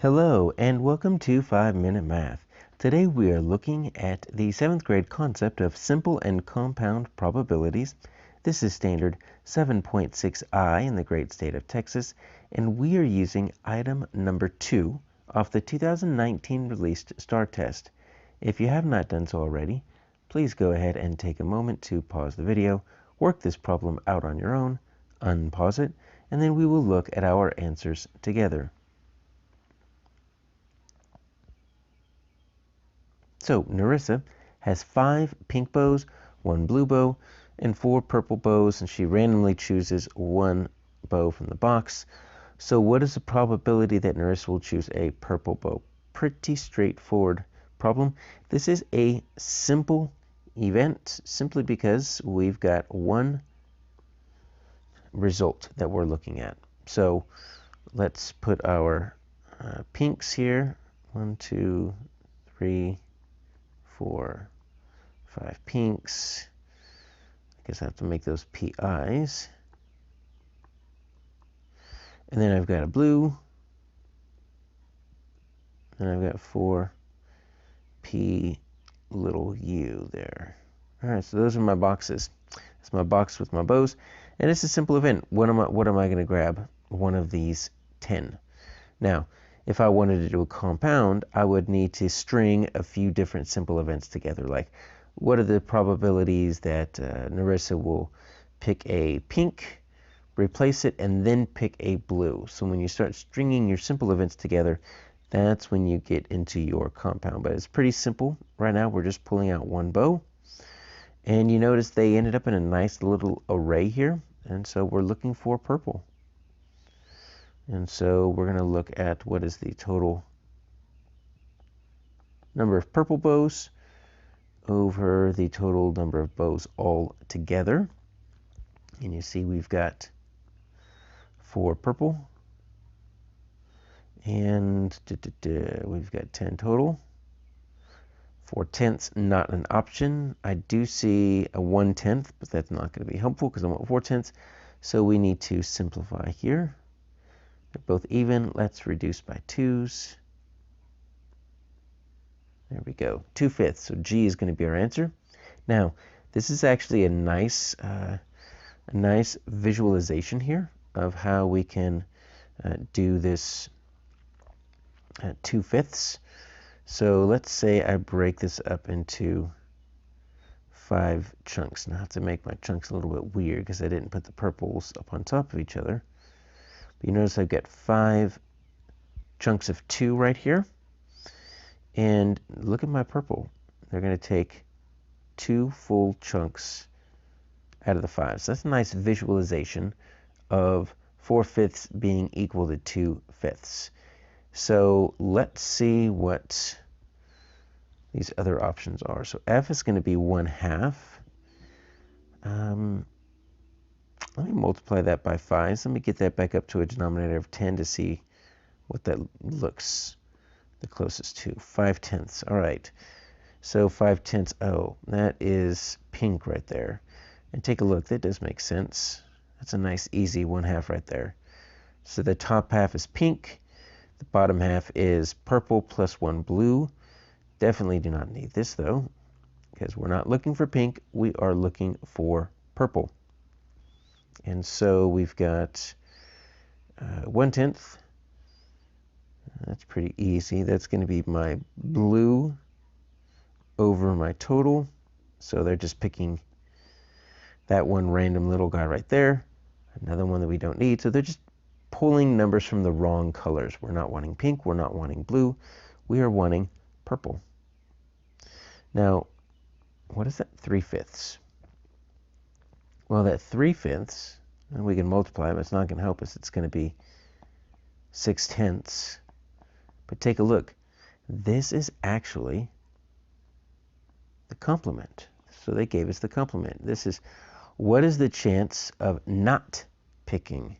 Hello and welcome to 5-Minute Math. Today we are looking at the 7th grade concept of simple and compound probabilities. This is standard 7.6i in the great state of Texas, and we are using item number 2 off the 2019 released STAAR test. If you have not done so already, please go ahead and take a moment to pause the video, work this problem out on your own, unpause it, and then we will look at our answers together. So Narissa has 5 pink bows, 1 blue bow, and 4 purple bows, and she randomly chooses 1 bow from the box. So what is the probability that Narissa will choose a purple bow? Pretty straightforward problem. This is a simple event simply because we've got one result that we're looking at. So let's put our pinks here. 1, 2, 3, 4, 5 pinks. I guess I have to make those PIs. And then I've got a blue. And I've got 4 P little u there. All right, so those are my boxes. That's my box with my bows. And it's a simple event. What am I going to grab? One of these 10. Now, if I wanted to do a compound, I would need to string a few different simple events together. Like, what are the probabilities that Narissa will pick a pink, replace it, and then pick a blue? So when you start stringing your simple events together, that's when you get into your compound. But it's pretty simple. Right now, we're just pulling out 1 bow. And you notice they ended up in a nice little array here. And so we're looking for purple. And so we're going to look at what is the total number of purple bows over the total number of bows all together. And you see we've got 4 purple. And we've got 10 total. 4/10, not an option. I do see a 1/10, but that's not going to be helpful because I want 4/10. So we need to simplify here. They're both even. Let's reduce by 2's. There we go. 2/5. So G is going to be our answer. Now, this is actually a nice visualization here of how we can do this 2/5. So let's say I break this up into 5 chunks. Now I have to make my chunks a little bit weird because I didn't put the purples up on top of each other. But you notice I've got 5 chunks of 2 right here. And look at my purple. They're going to take 2 full chunks out of the 5. So that's a nice visualization of 4/5 being equal to 2/5. So let's see what these other options are. So F is going to be 1/2. Let me multiply that by 5. So let me get that back up to a denominator of 10 to see what that looks the closest to. 5/10. All right. So 5/10. Oh, that is pink right there. And take a look. That does make sense. That's a nice, easy 1/2 right there. So the top half is pink. The bottom half is purple plus 1 blue. Definitely do not need this, though, because we're not looking for pink. We are looking for purple. And so we've got 1/10. That's pretty easy. That's going to be my blue over my total. So they're just picking that one random little guy right there. Another one that we don't need. So they're just pulling numbers from the wrong colors. We're not wanting pink. We're not wanting blue. We are wanting purple. Now, what is that 3/5? Well, that 3/5, and we can multiply, but it's not going to help us. It's going to be 6/10. But take a look. This is actually the complement. So they gave us the complement. This is, what is the chance of not picking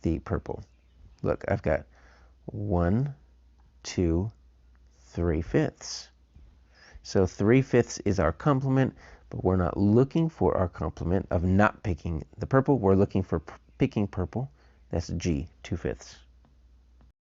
the purple? Look, I've got 1, 2, 3/5. So 3/5 is our complement, but we're not looking for our complement of not picking the purple. We're looking for picking purple. That's G, 2/5.